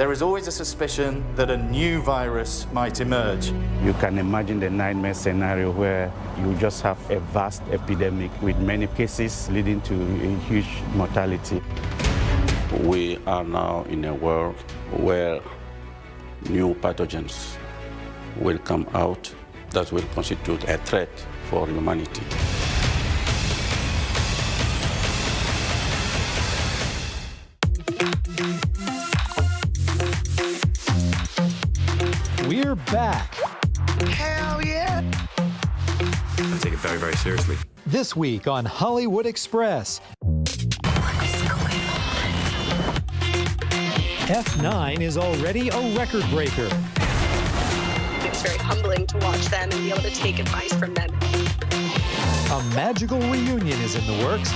there is always a suspicion that a new virus might emerge. You can imagine the nightmare scenario where you just have a vast epidemic with many cases leading to a huge mortality. We are now in a world where new pathogens will come out that will constitute a threat for humanity. We're back. Hell yeah! I take it very, very seriously. This week on Hollywood Express. F9 is already a record breaker. It's very humbling to watch them and be able to take advice from them. A magical reunion is in the works.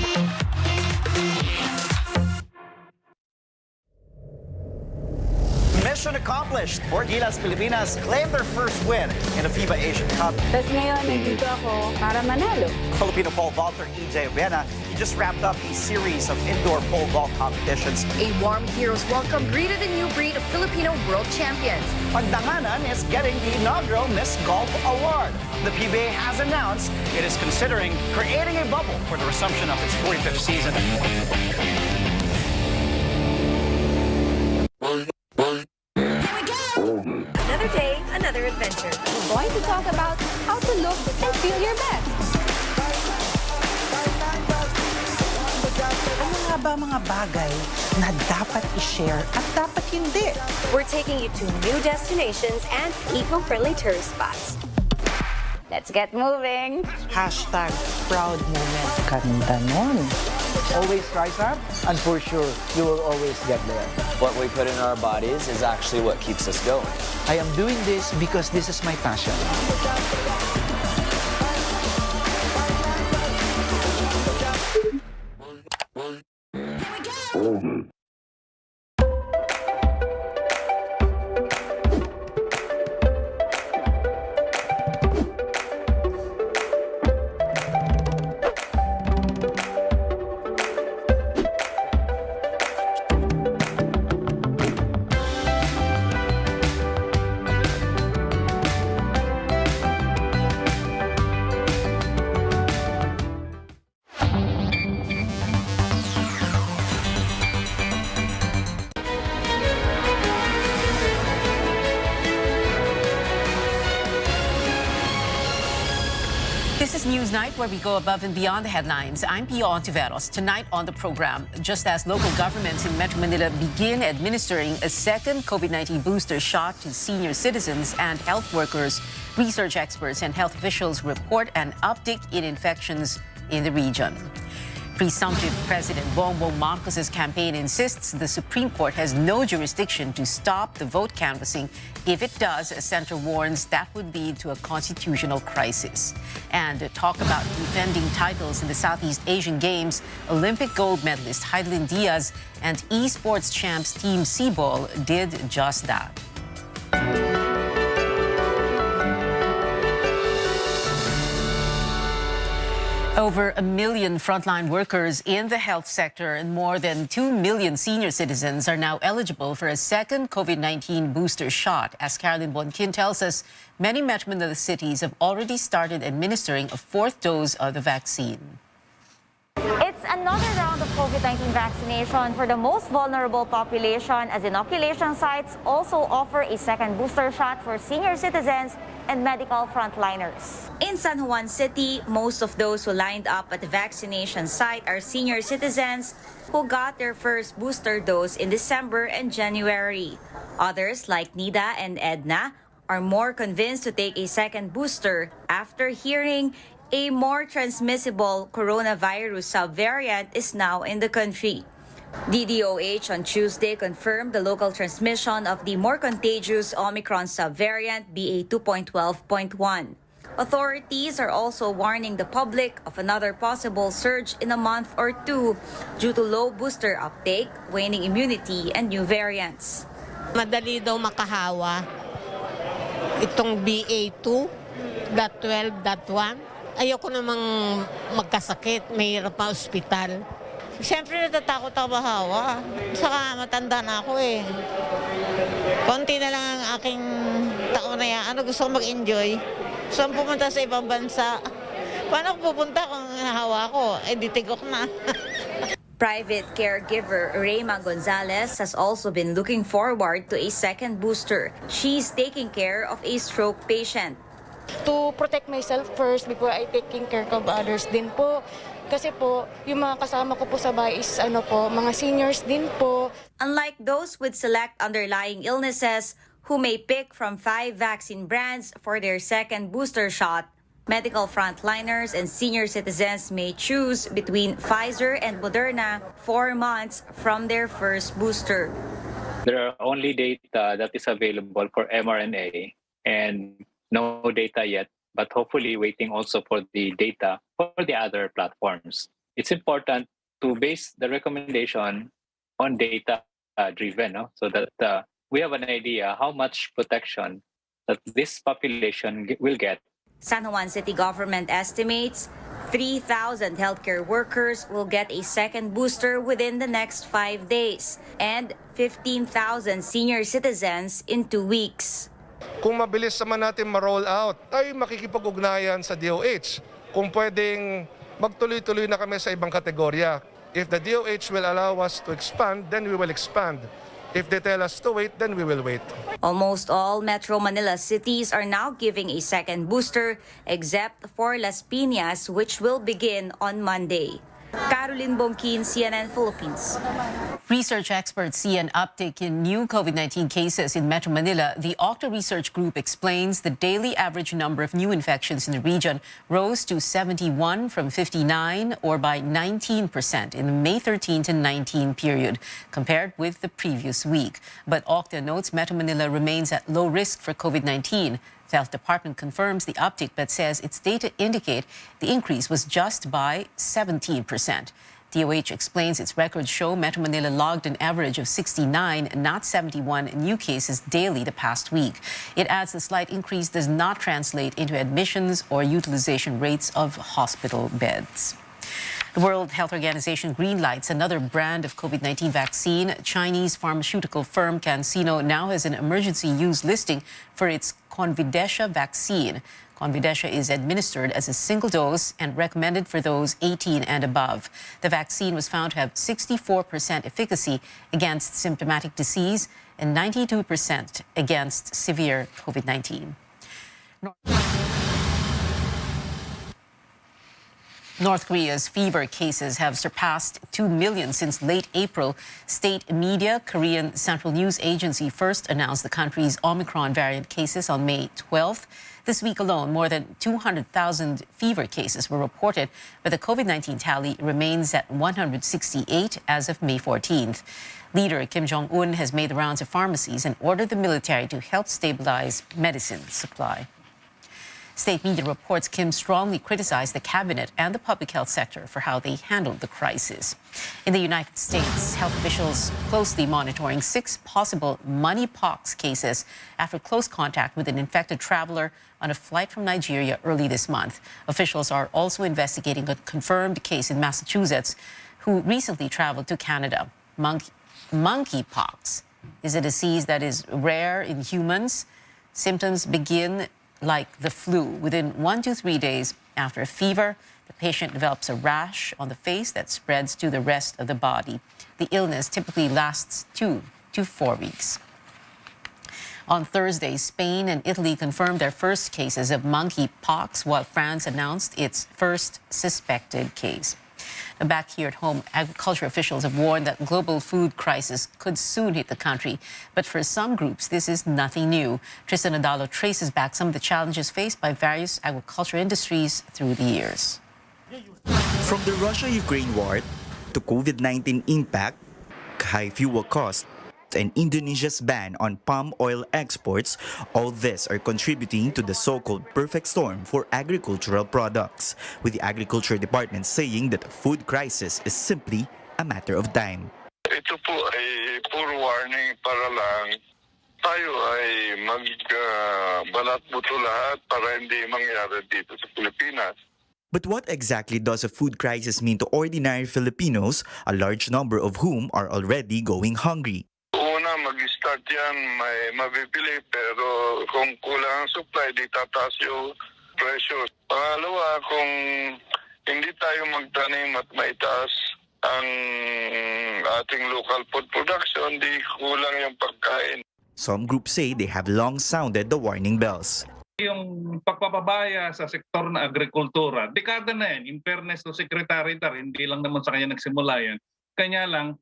Mission accomplished. Four Gilas Pilipinas claimed their first win in the FIBA Asian Cup. Tapos ngayon, nandito ako para manalo. Filipino pole vaulter EJ Obena, he just wrapped up a series of indoor pole vault competitions. A warm hero's welcome greeted the new breed of Filipino world champions. Pagdanganan is getting the inaugural Miss Golf Award. The PBA has announced it is considering creating a bubble for the resumption of its 45th season. Another day, another adventure. We're going to talk about how to look and feel your best. Ano nga ba mga bagay na dapat i-share at dapat hindi? We're taking you to new destinations and eco-friendly tourist spots. Let's get moving. Hashtag proud moment. Ganda nun. Always rise up, and for sure, you will always get there. What we put in our bodies is actually what keeps us going. I am doing this because this is my passion. This is Newsnight, where we go above and beyond the headlines. I'm Pio Ontiveros. Tonight on the program, just as local governments in Metro Manila begin administering a second COVID-19 booster shot to senior citizens and health workers, research experts and health officials report an uptick in infections in the region. Presumptive President Bongbong Marcos's campaign insists the Supreme Court has no jurisdiction to stop the vote canvassing. If it does, a center warns that would lead to a constitutional crisis. And talk about defending titles in the Southeast Asian Games, Olympic gold medalist Heidelin Diaz and esports champs Team Cebol did just that. Over 1 million frontline workers in the health sector and more than 2 million senior citizens are now eligible for a second COVID-19 booster shot. As Carolyn Bonkin tells us, many Metro Manila cities have already started administering a fourth dose of the vaccine. It's another round of COVID-19 vaccination for the most vulnerable population, as inoculation sites also offer a second booster shot for senior citizens and medical frontliners. In San Juan City, most of those who lined up at the vaccination site are senior citizens who got their first booster dose in December and January. Others, like Nida and Edna, are more convinced to take a second booster after hearing a more transmissible coronavirus subvariant is now in the country. DDOH on Tuesday confirmed the local transmission of the more contagious Omicron subvariant BA2.12.1. Authorities are also warning the public of another possible surge in a month or two due to low booster uptake, waning immunity, and new variants. Madali daw makahawa itong BA2.12.1. Ayoko namang magkasakit, mahirap pa ospital. Siyempre natatakot ako mahawa. Saka matanda na ako eh. Konti na lang ang aking taon na yan. Gusto ko mag-enjoy. Gusto ko pumunta sa ibang bansa. Paano ko pupunta kung nahawa ko? Di tigok na. Private caregiver Reyma Gonzalez has also been looking forward to a second booster. She's taking care of a stroke patient. To protect myself first before I taking care of others din po. Kasi po, yung mga kasama ko po sa bahay is mga seniors din po. Unlike those with select underlying illnesses who may pick from 5 vaccine brands for their second booster shot, medical frontliners and senior citizens may choose between Pfizer and Moderna 4 months from their first booster. There are only data that is available for mRNA and no data yet, but hopefully waiting also for the data for the other platforms. It's important to base the recommendation on data driven, so that we have an idea how much protection that this population will get. San Juan City government estimates 3,000 healthcare workers will get a second booster within the next 5 days and 15,000 senior citizens in 2 weeks. Kung mabilis naman natin ma-roll out, tayo makikipag-ugnayan sa DOH. Kung pwedeng magtuloy-tuloy na kami sa ibang kategorya. If the DOH will allow us to expand, then we will expand. If they tell us to wait, then we will wait. Almost all Metro Manila cities are now giving a second booster, except for Las Piñas, which will begin on Monday. Caroline Bongkin, CNN Philippines. Research experts see an uptick in new COVID-19 cases in Metro Manila. The Octa Research Group explains the daily average number of new infections in the region rose to 71 from 59, or by 19% in the May 13 to 19 period, compared with the previous week. But Octa notes Metro Manila remains at low risk for COVID-19. The Health Department confirms the uptick but says its data indicate the increase was just by 17%. DOH explains its records show Metro Manila logged an average of 69, not 71, new cases daily the past week. It adds the slight increase does not translate into admissions or utilization rates of hospital beds. The World Health Organization greenlights another brand of COVID-19 vaccine. Chinese pharmaceutical firm CanSino now has an emergency use listing for its Convidecia vaccine. Convidecia is administered as a single dose and recommended for those 18 and above. The vaccine was found to have 64% efficacy against symptomatic disease and 92% against severe COVID-19. North Korea's fever cases have surpassed 2 million since late April. State media, Korean Central News Agency, first announced the country's Omicron variant cases on May 12th. This week alone, more than 200,000 fever cases were reported, but the COVID-19 tally remains at 168 as of May 14th. Leader Kim Jong-un has made the rounds of pharmacies and ordered the military to help stabilize medicine supply. State media reports Kim strongly criticized the cabinet and the public health sector for how they handled the crisis. In the United States, health officials closely monitoring 6 possible monkeypox cases after close contact with an infected traveler on a flight from Nigeria early this month. Officials are also investigating a confirmed case in Massachusetts who recently traveled to Canada. Monkeypox is a disease that is rare in humans. Symptoms begin like the flu. Within 1 to 3 days after a fever, the patient develops a rash on the face that spreads to the rest of the body. The illness typically lasts 2 to 4 weeks. On Thursday, Spain and Italy confirmed their first cases of monkeypox, while France announced its first suspected case. Back here at home, agriculture officials have warned that global food crisis could soon hit the country. But for some groups, this is nothing new. Tristan Adalo traces back some of the challenges faced by various agriculture industries through the years. From the Russia-Ukraine war to COVID-19 impact, high fuel costs, and Indonesia's ban on palm oil exports, all this are contributing to the so-called perfect storm for agricultural products, with the Agriculture Department saying that the food crisis is simply a matter of time. Ito po ay puro warning para lang tayo ay magbalat buto lahat para hindi mangyari dito sa Pilipinas. But what exactly does a food crisis mean to ordinary Filipinos, a large number of whom are already going hungry? Una, mag-start yan, may mabibili, pero kung kulang ang supply, di tataas yung presyo. Pangalawa, kung hindi tayo magtanim at maitaas ang ating local food production, di kulang yung pagkain. Some groups say they have long sounded the warning bells. Yung pagpapabaya sa sektor na agrikultura, dekada na yan. In fairness to Secretary Tar, hindi lang naman sa kanya nagsimula yan. Kanya lang,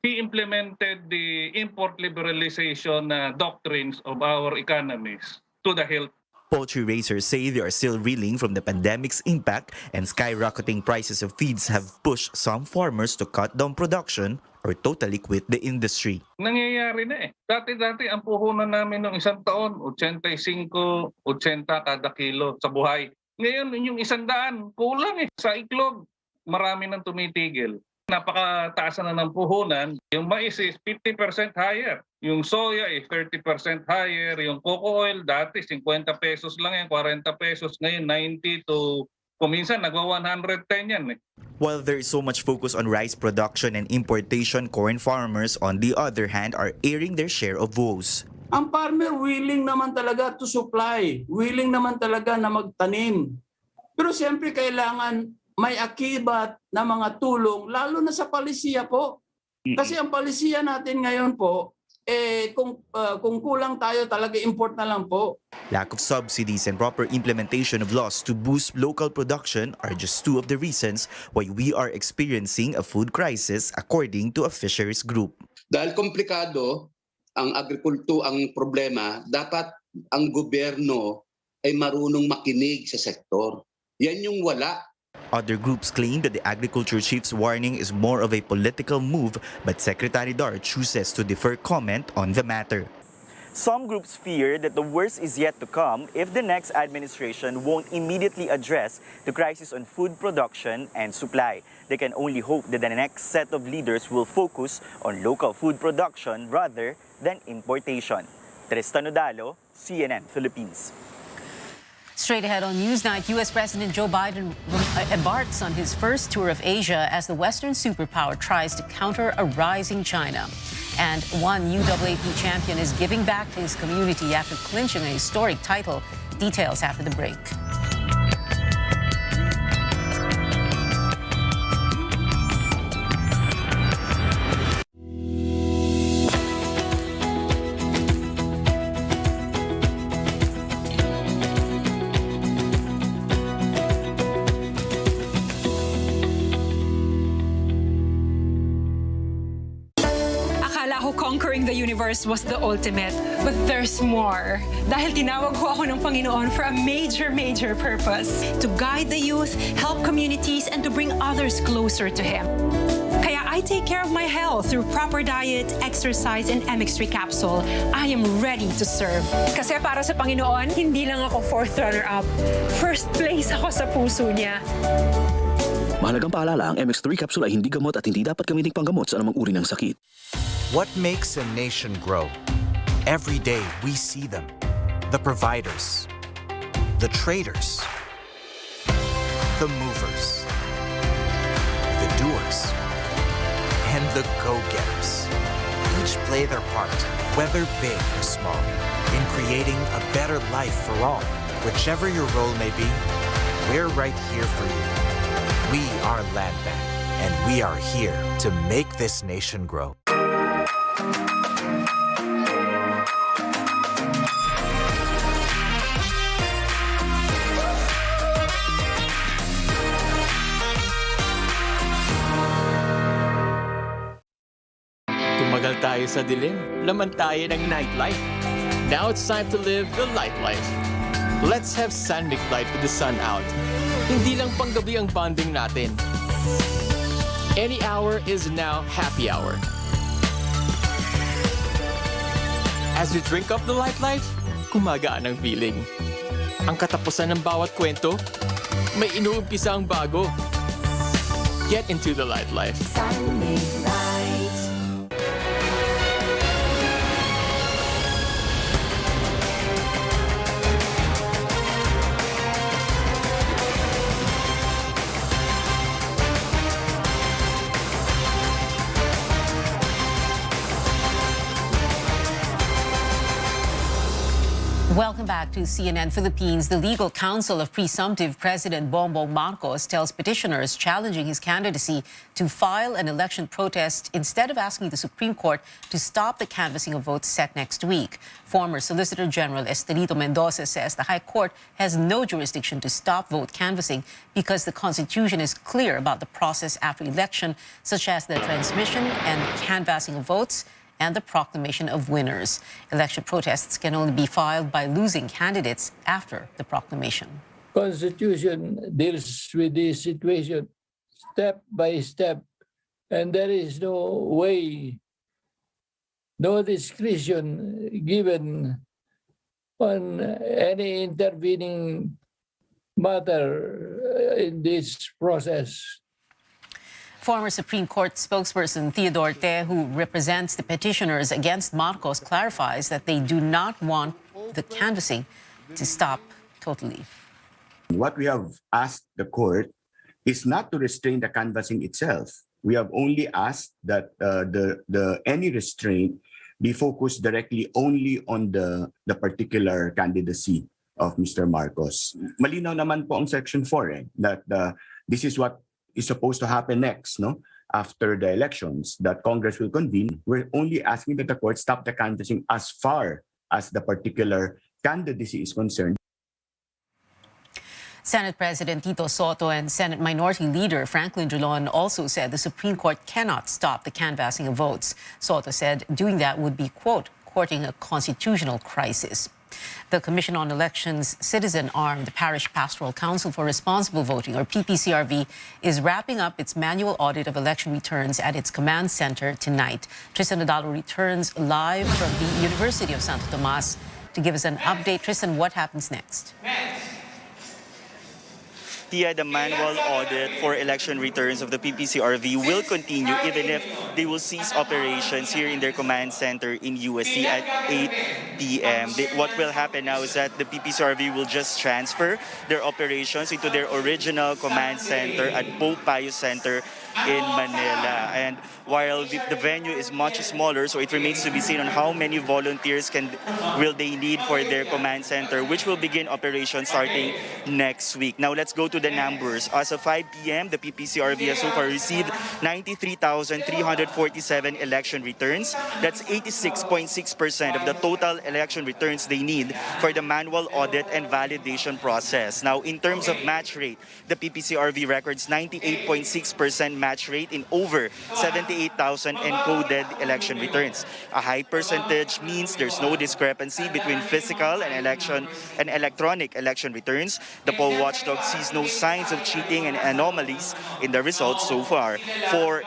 he implemented the import liberalization doctrines of our economies to the hilt. Poultry raisers say they are still reeling from the pandemic's impact, and skyrocketing prices of feeds have pushed some farmers to cut down production or totally quit the industry. Nangyayari na eh. Dati-dati ang puhunan namin ng isang taon, 85, 80 kada kilo sa buhay. Ngayon, yung 100, kulang eh. Sa iklog, marami nang tumitigil. Napakataas na ng puhunan. Yung mais is 50% higher. Yung soya is 30% higher. Yung coco oil dati 50 pesos lang yan, 40 pesos. Ngayon 90 to kuminsan nagwa 110 yan eh. While there is so much focus on rice production and importation, corn farmers on the other hand are airing their share of woes. Ang farmer willing naman talaga to supply, willing naman talaga na magtanim. Pero siyempre kailangan may akibat na mga tulong, lalo na sa palisiya po. Kasi ang palisiya natin ngayon po, kung kulang tayo talaga import na lang po. Lack of subsidies and proper implementation of laws to boost local production are just two of the reasons why we are experiencing a food crisis, according to a fisheries group. Dahil komplikado ang ang problema, dapat ang gobyerno ay marunong makinig sa sektor. Yan yung wala. Other groups claim that the agriculture chief's warning is more of a political move, but Secretary Dar chooses to defer comment on the matter. Some groups fear that the worst is yet to come if the next administration won't immediately address the crisis on food production and supply. They can only hope that the next set of leaders will focus on local food production rather than importation. Tristan Odalo, CNN Philippines. Straight ahead on Newsnight, U.S. President Joe Biden embarks on his first tour of Asia as the Western superpower tries to counter a rising China. And one UAAP champion is giving back to his community after clinching a historic title. Details after the break. Conquering the universe was the ultimate, but there's more. Dahil tinawag ko ako ng Panginoon for a major purpose. To guide the youth, help communities, and to bring others closer to Him. Kaya I take care of my health through proper diet, exercise, and MX3 capsule. I am ready to serve. Kasi para sa Panginoon, hindi lang ako 4th runner-up. First place ako sa puso niya. Mahalagang paalala, ang MX3 capsule ay hindi gamot at hindi dapat gamiting panggamot sa anumang uri ng sakit. What makes a nation grow? Every day we see them. The providers, the traders, the movers, the doers, and the go-getters. Each play their part, whether big or small, in creating a better life for all. Whichever your role may be, we're right here for you. We are Land Bank, and we are here to make this nation grow. Tumagal tayo sa dilim, laman tayo ng nightlife. Now it's time to live the light life. Let's have Sandvik Light with the sun out. Hindi lang panggabi ang bonding natin. Any hour is now happy hour. As we drink up the light life, kumagaan ang feeling. Ang katapusan ng bawat kwento, may inuumpisa ang bago. Get into the light life. Sandvik Light. Welcome back to CNN Philippines. The legal counsel of presumptive President Bongbong Marcos tells petitioners challenging his candidacy to file an election protest instead of asking the Supreme Court to stop the canvassing of votes set next week. Former Solicitor General Estelito Mendoza says the High Court has no jurisdiction to stop vote canvassing because the Constitution is clear about the process after election, such as the transmission and canvassing of votes and the proclamation of winners. Election protests can only be filed by losing candidates after the proclamation. Constitution deals with this situation step by step, and there is no way, no discretion given on any intervening matter in this process. Former Supreme Court spokesperson Theodore Te, who represents the petitioners against Marcos, clarifies that they do not want the canvassing to stop totally. What we have asked the court is not to restrain the canvassing itself. We have only asked that any restraint be focused directly only on the particular candidacy of Mr. Marcos. Malinaw naman po ang Section 4 that this is what is supposed to happen next, no? After the elections that Congress will convene. We're only asking that the court stop the canvassing as far as the particular candidacy is concerned. Senate President Tito Soto and Senate Minority Leader Franklin Drilon also said the Supreme Court cannot stop the canvassing of votes. Soto said doing that would be, quote, courting a constitutional crisis. The Commission on Elections citizen arm, the Parish Pastoral Council for Responsible Voting, or PPCRV, is wrapping up its manual audit of election returns at its command center tonight. Tristan Nadalo returns live from the University of Santo Tomas to give us an update. Tristan, what happens next? Tia, the manual audit for election returns of the PPCRV will continue even if they will cease operations here in their command center in USC at 8 p.m. What will happen now is that the PPCRV will just transfer their operations into their original command center at Pope Pius Center in Manila. And while the venue is much smaller, so it remains to be seen on how many volunteers will they need for their command center, which will begin operations starting next week. Now let's go to the numbers. As of 5 p.m., the PPCRV has so far received 93,347 election returns. That's 86.6% of the total election returns they need for the manual audit and validation process. Now, in terms of match rate, the PPCRV records 98.6% match rate in over 78,000 encoded election returns. A high percentage means there's no discrepancy between physical and electronic election returns. The poll watchdog sees no signs of cheating and anomalies in the results so far. Four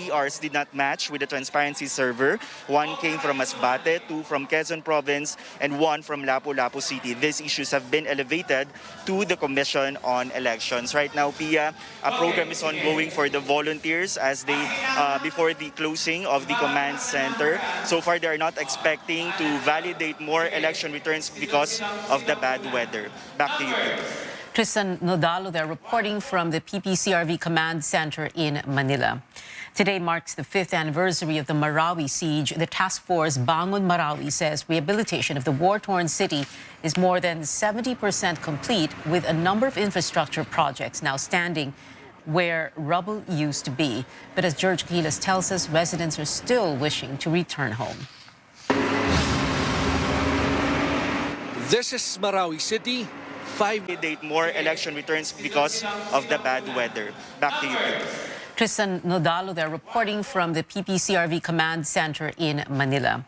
ERs did not match with the transparency server. One came from Masbate, two from Quezon Province, and one from Lapu-Lapu City. These issues have been elevated to the Commission on Elections. Right now, Pia, a program is ongoing for the volunteers as they before the closing of the command center. So far, they are not expecting to validate more election returns because of the bad weather. Back to you, Pia. Tristan Nodalo there reporting from the PPCRV Command Center in Manila. Today marks the 5th anniversary of the Marawi siege. The task force Bangon Marawi says rehabilitation of the war-torn city is more than 70% complete, with a number of infrastructure projects now standing where rubble used to be. But as George Gilas tells us, residents are still wishing to return home. This is Marawi City. 5 date more election returns because of the bad weather. Back to you, Peter. Tristan Nodalo there reporting from the PPCRV Command Center in Manila.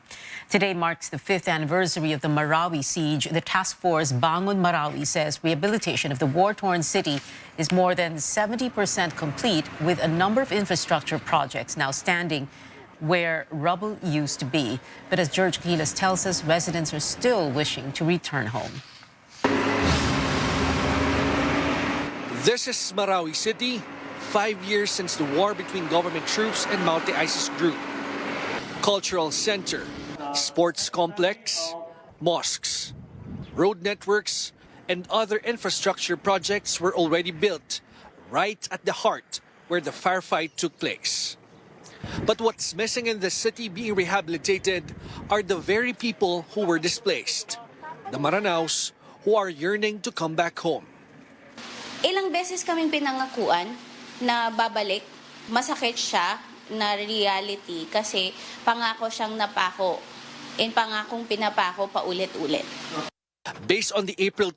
Today marks the 5th anniversary of the Marawi siege. The task force Bangon Marawi says rehabilitation of the war-torn city is more than 70% complete, with a number of infrastructure projects now standing where rubble used to be. But as George Gilas tells us, residents are still wishing to return home. This is Marawi City, 5 years since the war between government troops and multi-ISIS group. Cultural center, sports complex, mosques, road networks, and other infrastructure projects were already built right at the heart where the firefight took place. But what's missing in the city being rehabilitated are the very people who were displaced. the Maranaos who are yearning to come back home. Ilang beses kaming pinangakuan na babalik. Masakit siya na reality kasi pangako siyang napako. And pangakong pinapako paulit-ulit. Based on the April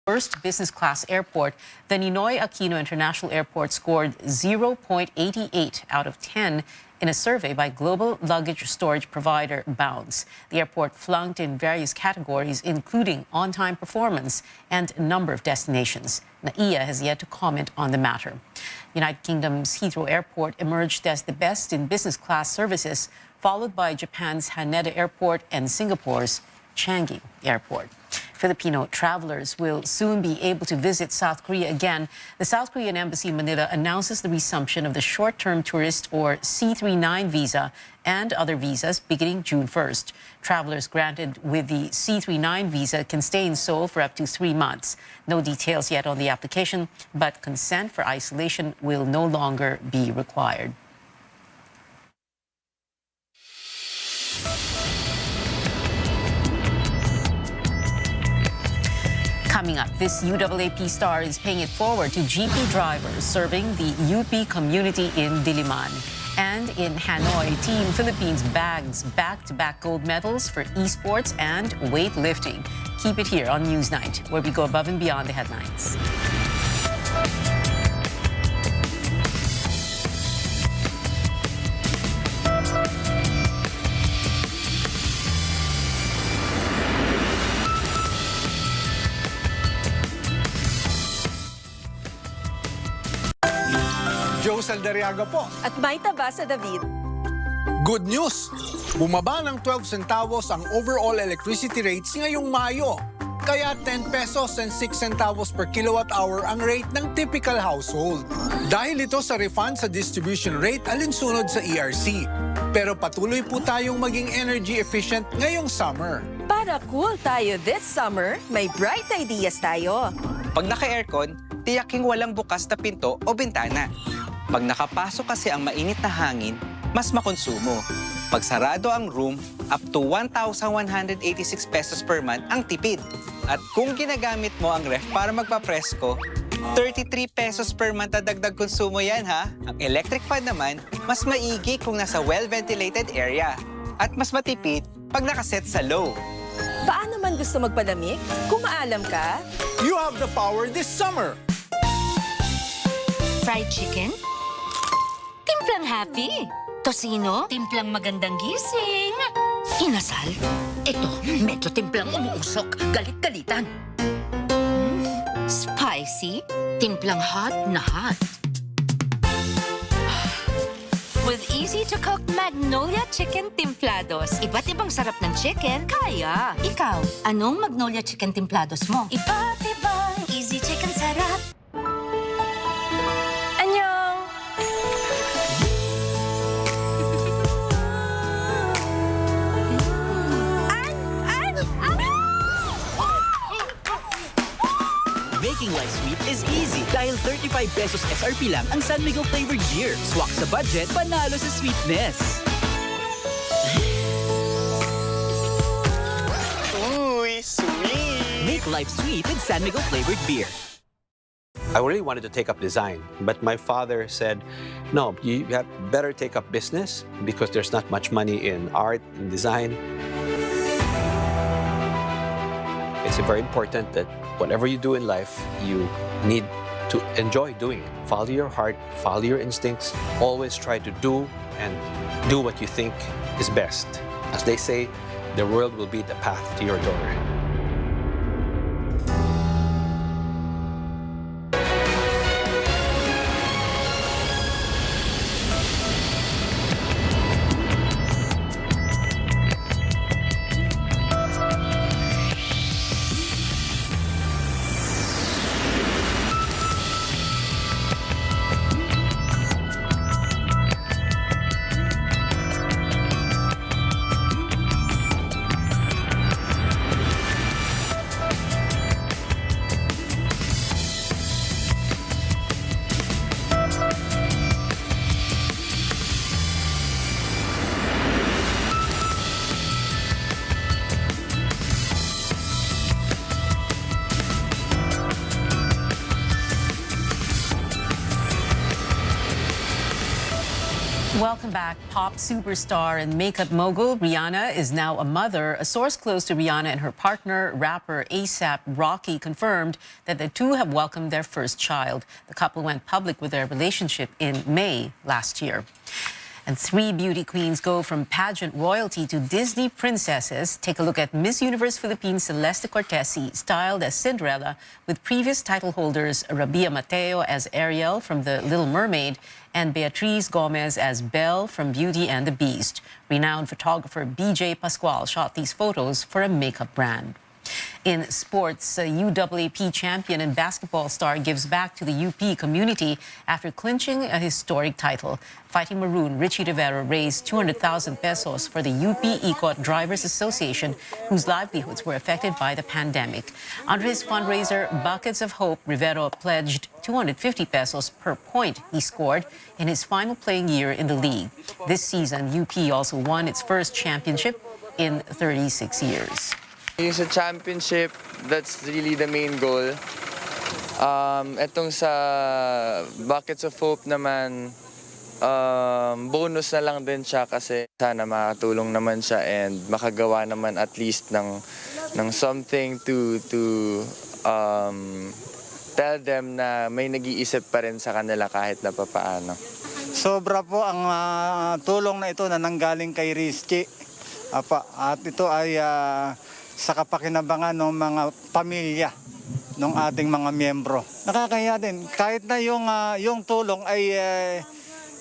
First business class airport, the Ninoy Aquino International Airport scored 0.88 out of 10 in a survey by global luggage storage provider Bounce. The airport flunked in various categories, including on-time performance and number of destinations. NAIA has yet to comment on the matter. United Kingdom's Heathrow Airport emerged as the best in business class services, followed by Japan's Haneda Airport and Singapore's Changi Airport. Filipino travelers will soon be able to visit South Korea again. The South Korean Embassy in Manila announces the resumption of the short-term tourist or C39 visa and other visas beginning June 1st. Travelers granted with the C39 visa can stay in Seoul for up to 3 months. No details yet on the application, but consent for isolation will no longer be required. Coming up, this UAAP star is paying it forward to GP drivers serving the UP community in Diliman. And in Hanoi, Team Philippines bags back-to-back gold medals for esports and weightlifting. Keep it here on Newsnight, where we go above and beyond the headlines. Joe Saldariaga po. At may Tabasa David. Good news! Bumaba ng 12 centavos ang overall electricity rates ngayong Mayo. Kaya 10 pesos and 6 centavos per kilowatt hour ang rate ng typical household. Dahil ito sa refund sa distribution rate alinsunod sa ERC. Pero patuloy po tayong maging energy efficient ngayong summer. Para cool tayo this summer, may bright ideas tayo. Pag naka-aircon, tiyaking walang bukas na pinto o bintana. Pag nakapasok kasi ang mainit na hangin, mas makonsumo. Pag sarado ang room, up to 1,186 pesos per month ang tipid. At kung ginagamit mo ang ref para magpapresko, ₱33 per month na dagdag konsumo yan ha. Ang electric fan naman, mas maigi kung nasa well-ventilated area. At mas matipid pag nakaset sa low. Paano man gusto magpalamig? Kung maalam ka, You have the power this summer. Fried chicken? Timplang happy. Tosino? Timplang magandang gising. Inasal? Ito, medyo timplang umuusok. Galit-galitan. Spicy? Timplang hot na hot. With easy-to-cook Magnolia Chicken Timplados. Iba't ibang sarap ng chicken, kaya. Ikaw, anong Magnolia Chicken Timplados mo? Iba't ibang easy chicken sarap. anyong! Making life sweet is easy dahil 35 pesos SRP lang ang San Miguel flavored beer. Swak sa budget, panalo sa sweetness. Uy, sweet! Make life sweet with San Miguel flavored beer. I really wanted to take up design, but my father said, no, you have better take up business because there's not much money in art and design. It's very important that whatever you do in life, you need to enjoy doing it. Follow your heart, follow your instincts. Always try to do and do what you think is best. As they say, the world will be the path to your door. Welcome back. Pop superstar and makeup mogul Rihanna is now a mother. A source close to Rihanna and her partner, rapper A$AP Rocky, confirmed that the two have welcomed their first child. The couple went public with their relationship in May last year. And 3 beauty queens go from pageant royalty to Disney princesses. Take a look at Miss Universe Philippines Celeste Cortesi, styled as Cinderella, with previous title holders Rabia Mateo as Ariel from The Little Mermaid and Beatriz Gomez as Belle from Beauty and the Beast. Renowned photographer BJ Pascual shot these photos for a makeup brand. In sports, a UAAP champion and basketball star gives back to the UP community after clinching a historic title. Fighting Maroon Richie Rivero raised 200,000 pesos for the UP Ikot Drivers Association, whose livelihoods were affected by the pandemic. Under his fundraiser, Buckets of Hope, Rivero pledged 250 pesos per point he scored in his final playing year in the league. This season, UP also won its first championship in 36 years. Yung sa championship, that's really the main goal. Etong sa Buckets of Hope naman, bonus na lang din siya kasi sana makatulong naman siya and makagawa naman at least ng something to tell them na may nag-iisip pa rin sa kanila kahit na papaano. Sobra po ang tulong na ito na nanggaling kay Rizky. At ito ay sa kapakinabangan ng mga pamilya ng ating mga miyembro. Nakakaya din, kahit na yung tulong ay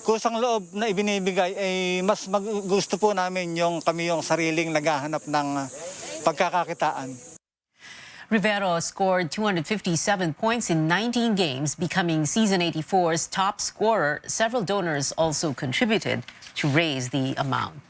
kusang loob na ibinibigay, ay mas gusto po namin kami yung sariling naghahanap ng pagkakakitaan. Rivero scored 257 points in 19 games, becoming Season 84's top scorer. Several donors also contributed to raise the amount.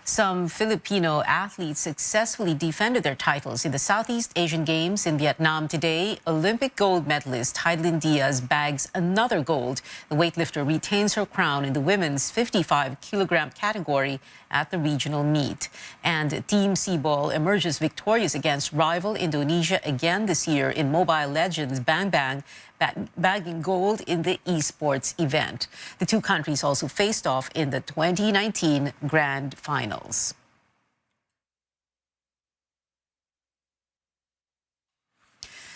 Some Filipino athletes successfully defended their titles in the Southeast Asian Games in Vietnam today. Olympic gold medalist Heidelin Diaz bags another gold. The weightlifter retains her crown in the women's 55-kilogram category at the regional meet. And Team Cebol emerges victorious against rival Indonesia again this year in Mobile Legends Bang Bang. bagging gold in the esports event. The two countries also faced off in the 2019 Grand Finals.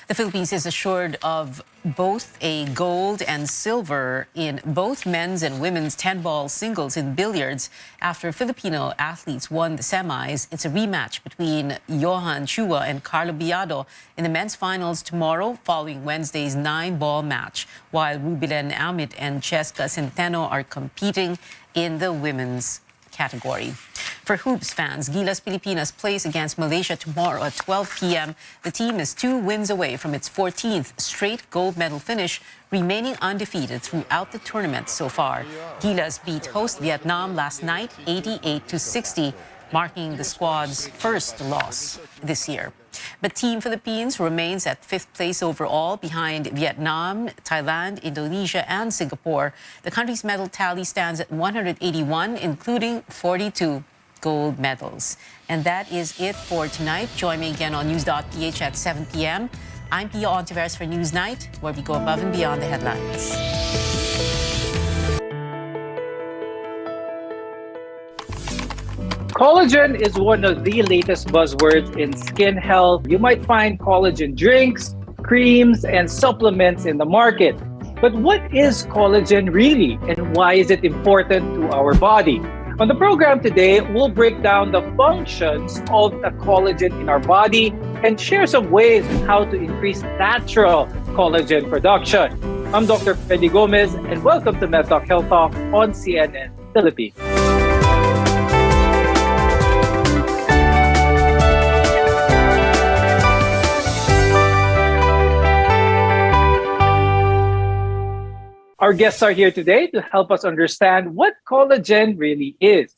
The Philippines is assured of both a gold and silver in both men's and women's 10-ball singles in billiards after Filipino athletes won the semis. It's a rematch between Johan Chua and Carlo Biado in the men's finals tomorrow following Wednesday's 9-ball match, while Rubilen Amit and Cheska Centeno are competing in the women's category. For hoops fans, Gilas Pilipinas plays against Malaysia tomorrow at 12 p.m. The team is 2 wins away from its 14th straight gold medal finish, remaining undefeated throughout the tournament so far. Gilas beat host Vietnam last night 88-60, marking the squad's first loss this year. But Team Philippines remains at 5th place overall behind Vietnam, Thailand, Indonesia, and Singapore. The country's medal tally stands at 181, including 42 gold medals. And that is it for tonight. Join me again on news.ph at 7 p.m. I'm Pia Ontiveros for Newsnight, where we go above and beyond the headlines. Collagen is one of the latest buzzwords in skin health. You might find collagen drinks, creams, and supplements in the market. But what is collagen really, and why is it important to our body? On the program today, we'll break down the functions of the collagen in our body and share some ways on how to increase natural collagen production. I'm Dr. Freddy Gomez, and welcome to MedTalk Health Talk on CNN Philippines. Our guests are here today to help us understand what collagen really is.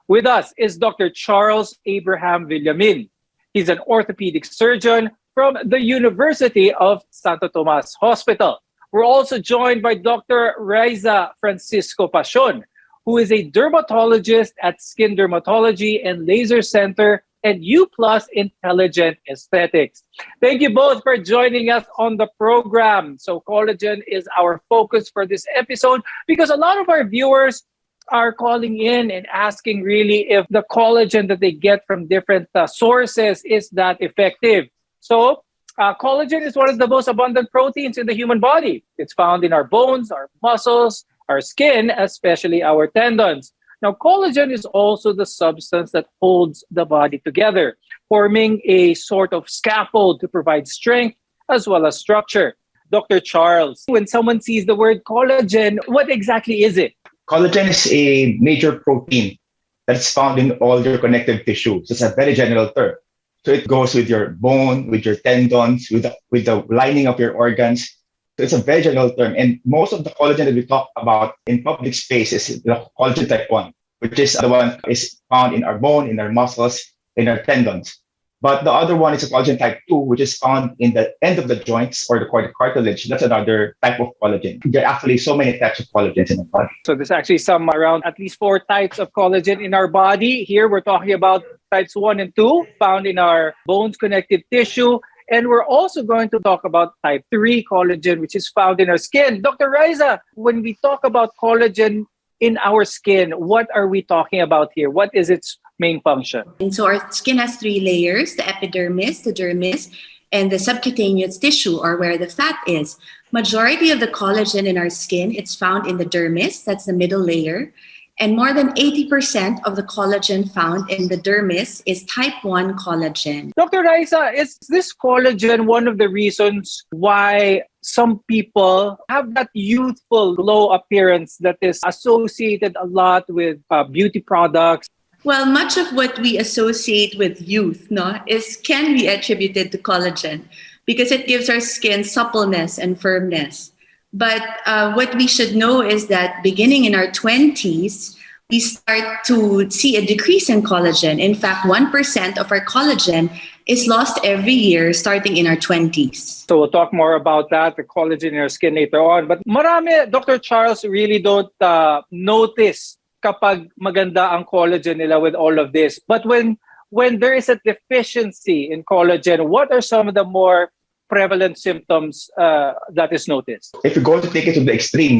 With us is Dr. Charles Abraham Villamin. He's an orthopedic surgeon from the University of Santo Tomas Hospital. We're also joined by Dr. Raiza Francisco Pacion, who is a dermatologist at Skin Dermatology and Laser Center and U+ Intelligent Aesthetics. Thank you both for joining us on the program. So collagen is our focus for this episode because a lot of our viewers are calling in and asking really if the collagen that they get from different sources is that effective. So collagen is one of the most abundant proteins in the human body. It's found in our bones, our muscles, our skin, especially our tendons. Now, collagen is also the substance that holds the body together, forming a sort of scaffold to provide strength as well as structure. Dr. Charles, when someone sees the word collagen, what exactly is it? Collagen is a major protein that's found in all your connective tissues. It's a very general term. So it goes with your bone, with your tendons, with the lining of your organs. So it's a very general term. And most of the collagen that we talk about in public space is the collagen type 1, which is the one that is found in our bone, in our muscles, in our tendons. But the other one is a collagen type 2, which is found in the end of the joints or the cartilage. That's another type of collagen. There are actually so many types of collagens in the body. So there's actually some around at least 4 types of collagen in our body. Here we're talking about types 1 and 2 found in our bones, connective tissue. And we're also going to talk about type 3 collagen, which is found in our skin. Dr. Raiza, when we talk about collagen in our skin, what are we talking about here? What is its main function? And so our skin has 3 layers, the epidermis, the dermis, and the subcutaneous tissue, or where the fat is. Majority of the collagen in our skin, it's found in the dermis, that's the middle layer. And more than 80% of the collagen found in the dermis is type 1 collagen. Dr. Raiza, is this collagen one of the reasons why some people have that youthful glow appearance that is associated a lot with beauty products? Well, much of what we associate with youth can be attributed to collagen because it gives our skin suppleness and firmness. But what we should know is that beginning in our 20s, we start to see a decrease in collagen. In fact, 1% of our collagen is lost every year starting in our 20s. So we'll talk more about that, the collagen in our skin later on. But marami, Dr. Charles, really don't notice kapag maganda ang collagen nila with all of this. But when there is a deficiency in collagen, what are some of the more prevalent symptoms that is noticed? If you go to take it to the extreme,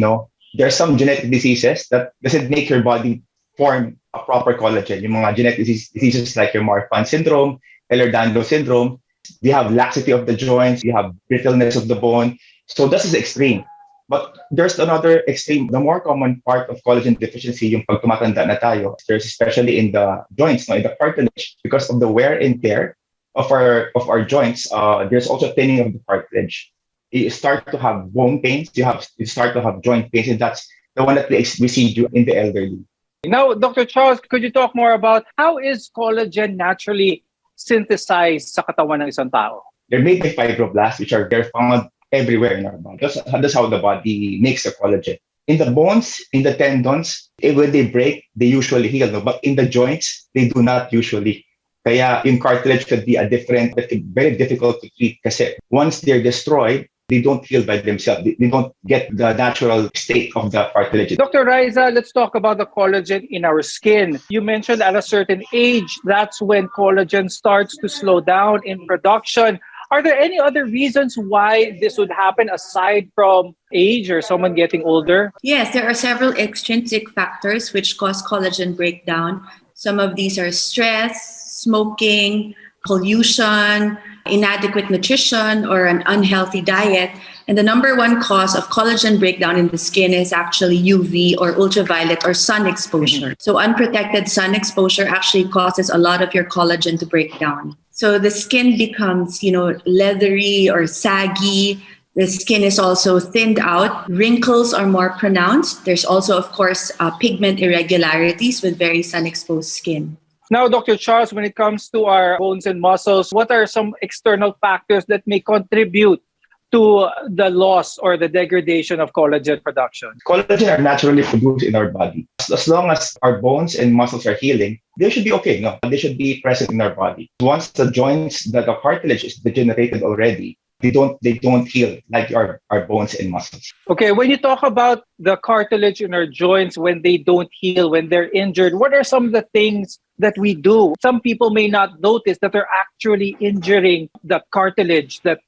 there are some genetic diseases that doesn't make your body form a proper collagen. Yung mga genetic diseases like your Marfan syndrome, Ehlers-Danlos syndrome, you have laxity of the joints, you have brittleness of the bone. So this is extreme. But there's another extreme. The more common part of collagen deficiency, yung pag tumatanda na tayo, there's especially in the joints, in the cartilage, because of the wear and tear of our joints. There's also thinning of the cartilage. You start to have bone pains. You start to have joint pains, and that's the one that we see in the elderly. Now, Dr. Charles, could you talk more about how is collagen naturally synthesized sa katawan ng isang tao? They're made by fibroblasts, which are found everywhere in our body. That's how the body makes the collagen. In the bones, in the tendons, when they break, they usually heal. No? But in the joints, they do not usually. Kaya in cartilage could be very difficult to treat kasi once they're destroyed, they don't heal by themselves. They don't get the natural state of the cartilage. Dr. Raiza, let's talk about the collagen in our skin. You mentioned at a certain age, that's when collagen starts to slow down in production. Are there any other reasons why this would happen aside from age or someone getting older? Yes, there are several extrinsic factors which cause collagen breakdown. Some of these are stress, smoking, pollution, inadequate nutrition, or an unhealthy diet. And the number one cause of collagen breakdown in the skin is actually UV or ultraviolet or sun exposure. So unprotected sun exposure actually causes a lot of your collagen to break down. So the skin becomes, leathery or saggy. The skin is also thinned out. Wrinkles are more pronounced. There's also, of course, pigment irregularities with very sun-exposed skin. Now, Dr. Charles, when it comes to our bones and muscles, what are some external factors that may contribute to the loss or the degradation of collagen production? Collagen are naturally produced in our body. As long as our bones and muscles are healing, they should be okay. No, they should be present in our body. Once the joints, the cartilage is degenerated already, they don't heal like our bones and muscles. Okay, when you talk about the cartilage in our joints, when they don't heal, when they're injured, what are some of the things that we do? Some people may not notice that they're actually injuring the cartilage, that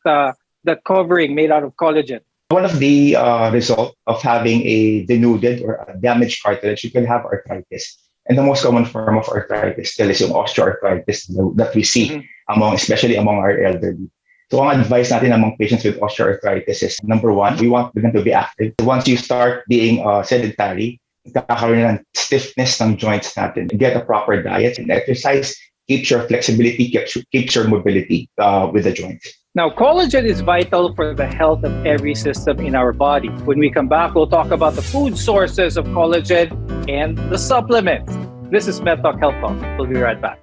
covering made out of collagen. One of the results of having a denuded or a damaged cartilage, you can have arthritis. And the most common form of arthritis still is yung osteoarthritis that we see especially among our elderly. So ang advice natin among patients with osteoarthritis is, number one, we want them to be active. Once you start being sedentary, kakaroon ng stiffness ng joints natin. Get a proper diet and exercise, keeps your flexibility, keeps your mobility with the joints. Now, collagen is vital for the health of every system in our body. When we come back, we'll talk about the food sources of collagen and the supplements. This is MedTalk Health Talk. We'll be right back.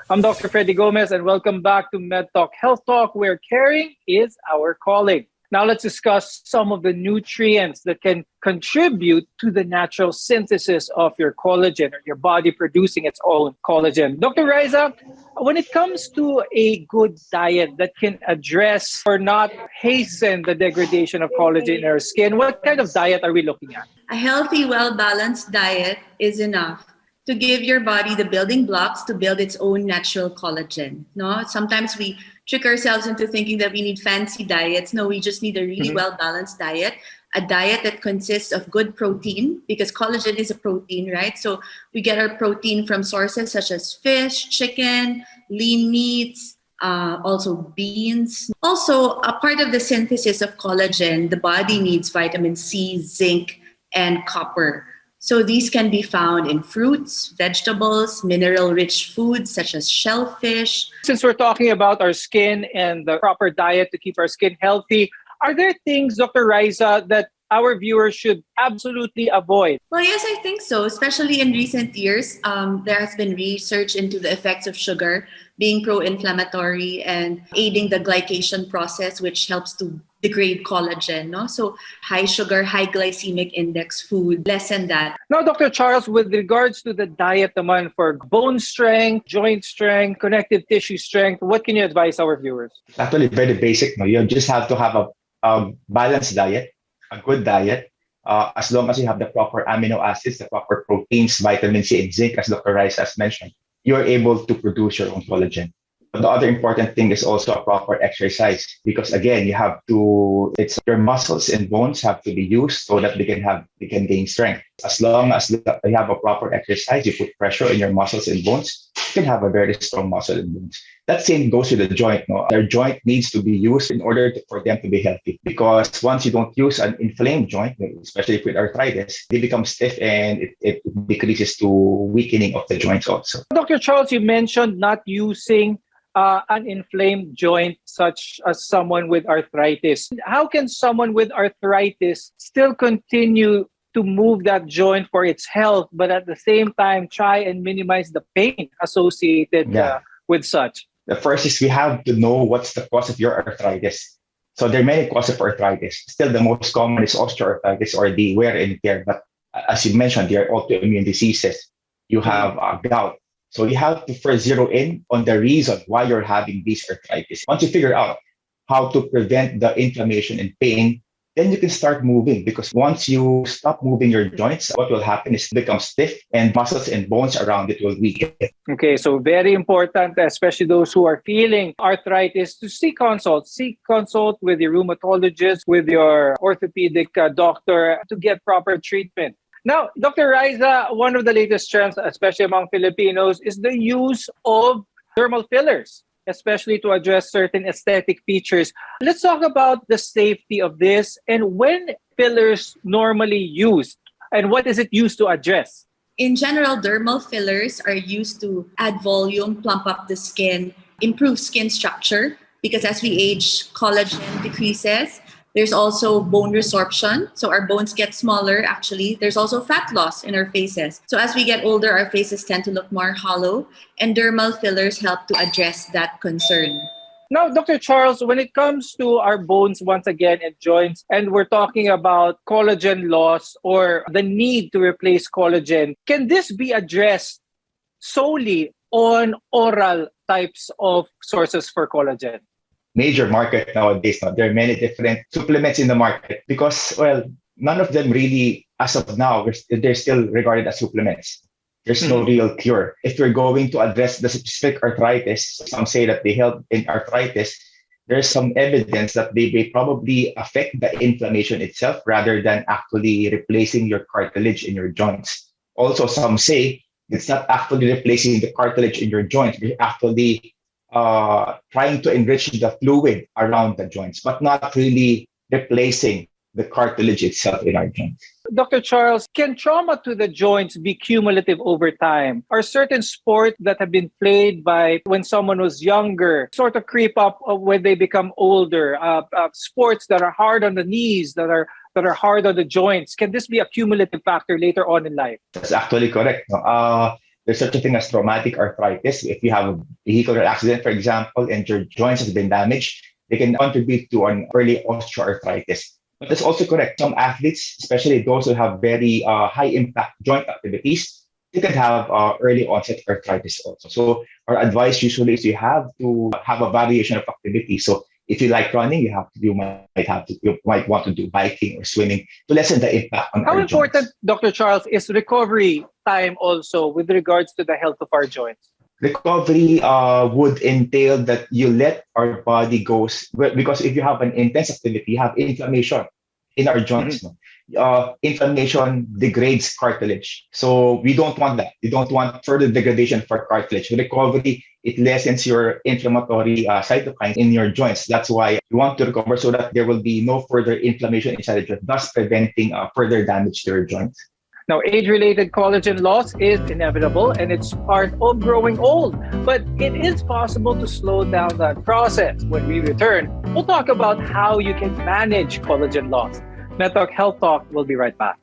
I'm Dr. Freddy Gomez, and welcome back to MedTalk Health Talk, where caring is our calling. Now let's discuss some of the nutrients that can contribute to the natural synthesis of your collagen, or your body producing its own collagen. Dr. Raiza, when it comes to a good diet that can address or not hasten the degradation of collagen in our skin, what kind of diet are we looking at? A healthy, well-balanced diet is enough to give your body the building blocks to build its own natural collagen. No, sometimes we trick ourselves into thinking that we need fancy diets. No, we just need a really well-balanced diet, a diet that consists of good protein, because collagen is a protein, right? So we get our protein from sources such as fish, chicken, lean meats, also beans. Also, a part of the synthesis of collagen, the body needs vitamin C, zinc, and copper. So these can be found in fruits, vegetables, mineral-rich foods such as shellfish. Since we're talking about our skin and the proper diet to keep our skin healthy, are there things, Dr. Raiza, that our viewers should absolutely avoid? Well, yes, I think so. Especially in recent years, there has been research into the effects of sugar. being pro-inflammatory and aiding the glycation process, which helps to degrade collagen. No? So high sugar, high glycemic index food, lessen that. Now, Dr. Charles, with regards to the diet naman for bone strength, joint strength, connective tissue strength, what can you advise our viewers? Actually, very basic. No? You just have to have a balanced diet, a good diet. As long as you have the proper amino acids, the proper proteins, vitamin C, and zinc, as Dr. Rice has mentioned, you're able to produce your own collagen. But the other important thing is also a proper exercise, because again, it's your muscles and bones have to be used so that they can gain strength. As long as you have a proper exercise, you put pressure in your muscles and bones, you can have a very strong muscle and bones. That same goes with the joint. No, their joint needs to be used in order for them to be healthy. Because once you don't use an inflamed joint, especially with arthritis, they become stiff and it decreases to weakening of the joints also. Dr. Charles, you mentioned not using an inflamed joint such as someone with arthritis. How can someone with arthritis still continue to move that joint for its health, but at the same time try and minimize the pain associated with such? The first is we have to know what's the cause of your arthritis. So there are many causes of arthritis. Still, the most common is osteoarthritis or the wear and tear. But as you mentioned, there are autoimmune diseases. You have gout. So you have to first zero in on the reason why you're having this arthritis. Once you figure out how to prevent the inflammation and pain, then you can start moving, because once you stop moving your joints, what will happen is become stiff and muscles and bones around it will weaken. Okay, so very important, especially those who are feeling arthritis, to seek consult. Seek consult with your rheumatologist, with your orthopedic doctor to get proper treatment. Now, Dr. Riza, one of the latest trends, especially among Filipinos, is the use of dermal fillers, especially to address certain aesthetic features. Let's talk about the safety of this and when fillers normally used and what is it used to address? In general, dermal fillers are used to add volume, plump up the skin, improve skin structure, because as we age, collagen decreases. There's also bone resorption. So our bones get smaller, actually. There's also fat loss in our faces. So as we get older, our faces tend to look more hollow, and dermal fillers help to address that concern. Now, Dr. Charles, when it comes to our bones, once again, and joints, and we're talking about collagen loss or the need to replace collagen, can this be addressed solely on oral types of sources for collagen? Major market nowadays. No? There are many different supplements in the market because, well, none of them really, as of now, they're still regarded as supplements. There's no real cure. If you're going to address the specific arthritis, some say that they help in arthritis, there's some evidence that they may probably affect the inflammation itself rather than actually replacing your cartilage in your joints. Also, some say it's not actually replacing the cartilage in your joints, but actually trying to enrich the fluid around the joints, but not really replacing the cartilage itself in our joints. Dr. Charles, can trauma to the joints be cumulative over time? Are certain sports that have been played by when someone was younger sort of creep up when they become older? Sports that are hard on the knees, that are hard on the joints, can this be a cumulative factor later on in life? That's actually correct. There's such a thing as traumatic arthritis. If you have a vehicular accident, for example, and your joints have been damaged, they can contribute to an early osteoarthritis. But that's also correct. Some athletes, especially those who have very high impact joint activities, they can have early onset arthritis also. So our advice usually is you have to have a variation of activity. So if you like running, you might want to do biking or swimming to lessen the impact on How our important, joints. Dr. Charles, is recovery time also with regards to the health of our joints? Recovery would entail that you let our body go, because if you have an intense activity, you have inflammation in our joints. Inflammation degrades cartilage. So we don't want that. We don't want further degradation for cartilage. Recovery, it lessens your inflammatory cytokines in your joints. That's why you want to recover so that there will be no further inflammation inside the joint, thus preventing further damage to your joints. Now, age-related collagen loss is inevitable and it's part of growing old, but it is possible to slow down that process. When we return, we'll talk about how you can manage collagen loss. Network Health Talk will be right back.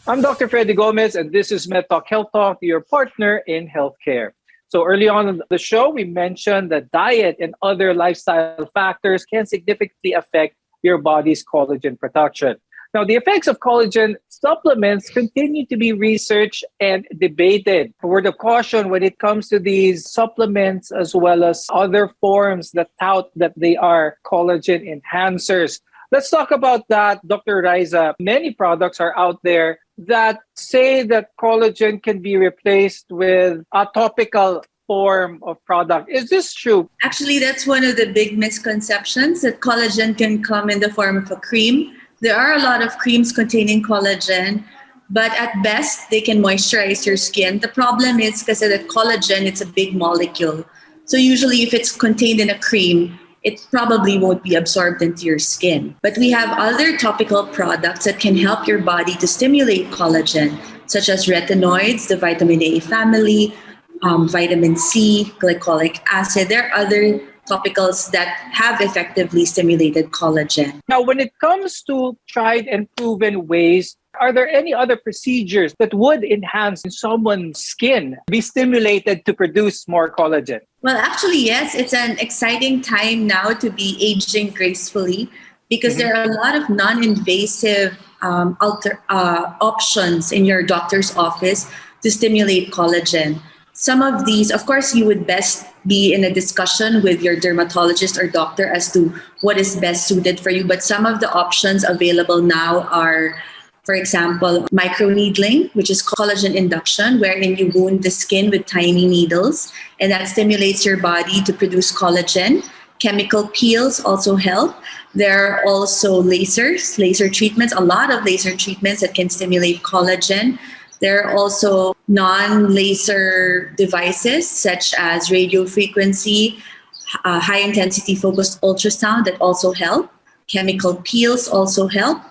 I'm Dr. Freddy Gomez, and this is MedTalk Health Talk, your partner in healthcare. So early on in the show, we mentioned that diet and other lifestyle factors can significantly affect your body's collagen production. Now, the effects of collagen supplements continue to be researched and debated. A word of caution when it comes to these supplements as well as other forms that tout that they are collagen enhancers. Let's talk about that, Dr. Riza. Many products are out there that say that collagen can be replaced with a topical form of product. Is this true? Actually, that's one of the big misconceptions, that collagen can come in the form of a cream. There are a lot of creams containing collagen, but at best, they can moisturize your skin. The problem is because of that collagen, it's a big molecule. So usually if it's contained in a cream, it probably won't be absorbed into your skin. But we have other topical products that can help your body to stimulate collagen, such as retinoids, the vitamin A family, vitamin C, glycolic acid. There are other topicals that have effectively stimulated collagen. Now, when it comes to tried and proven ways, are there any other procedures that would enhance someone's skin, be stimulated to produce more collagen? Well, actually, yes. It's an exciting time now to be aging gracefully because there are a lot of non-invasive options in your doctor's office to stimulate collagen. Some of these, of course, you would best be in a discussion with your dermatologist or doctor as to what is best suited for you. But some of the options available now are, for example, microneedling, which is collagen induction, wherein you wound the skin with tiny needles, and that stimulates your body to produce collagen. Chemical peels also help. There are also laser treatments, a lot of laser treatments that can stimulate collagen. There are also non-laser devices such as radio frequency, high-intensity focused ultrasound that also help. Chemical peels also help.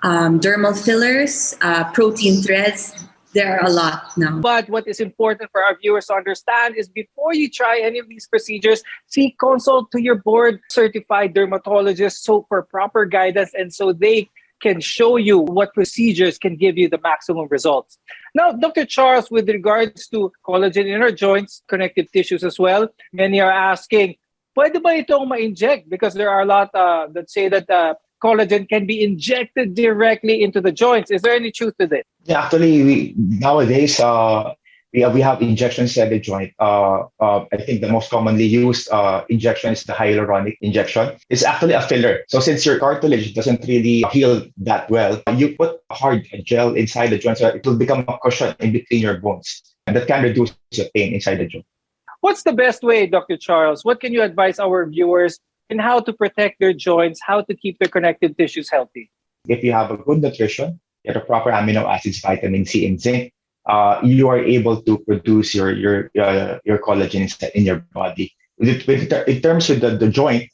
Dermal fillers, protein threads, there are a lot now. But what is important for our viewers to understand is before you try any of these procedures, consult to your board-certified dermatologist for proper guidance and so they can show you what procedures can give you the maximum results. Now, Dr. Charles, with regards to collagen in our joints, connective tissues as well, many are asking, pwede ba itong ma-inject? Because there are a lot that say that collagen can be injected directly into the joints. Is there any truth to this? Yeah, actually, nowadays, we have injections at the joint. I think the most commonly used injection is the hyaluronic injection. It's actually a filler. So since your cartilage doesn't really heal that well, you put a hard gel inside the joint so it will become a cushion in between your bones. And that can reduce the pain inside the joint. What's the best way, Dr. Charles? What can you advise our viewers in how to protect their joints, how to keep their connective tissues healthy? If you have a good nutrition, you have the proper amino acids, vitamin C and zinc, you are able to produce your collagen in your body. In terms of the joint,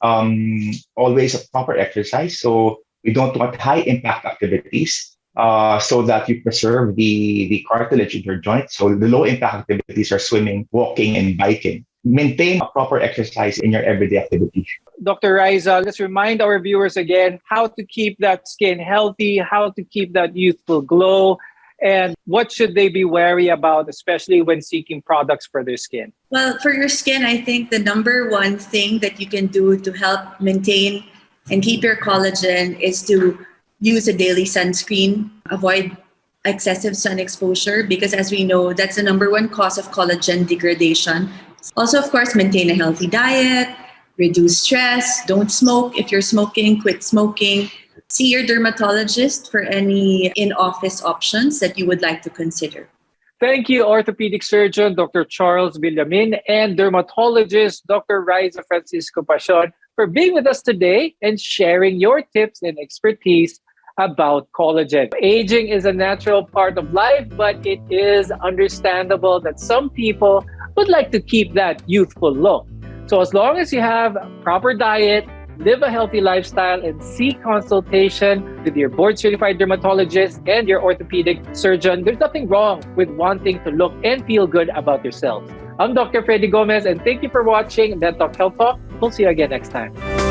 always a proper exercise. So we don't want high impact activities so that you preserve the cartilage in your joint. So the low impact activities are swimming, walking, and biking. Maintain a proper exercise in your everyday activities. Dr. Riza, let's remind our viewers again how to keep that skin healthy, how to keep that youthful glow, and what should they be wary about, especially when seeking products for their skin? Well, for your skin, I think the number one thing that you can do to help maintain and keep your collagen is to use a daily sunscreen, avoid excessive sun exposure, because as we know, that's the number one cause of collagen degradation. Also, of course, maintain a healthy diet, reduce stress, don't smoke. If you're smoking, quit smoking. See your dermatologist for any in-office options that you would like to consider. Thank you, orthopedic surgeon Dr. Charles Villamin and dermatologist Dr. Riza Francisco Pacion for being with us today and sharing your tips and expertise about collagen. Aging is a natural part of life, but it is understandable that some people would like to keep that youthful look. So as long as you have a proper diet, live a healthy lifestyle, and seek consultation with your board-certified dermatologist and your orthopedic surgeon, there's nothing wrong with wanting to look and feel good about yourself. I'm Dr. Freddy Gomez, and thank you for watching MedTalk Health Talk. We'll see you again next time.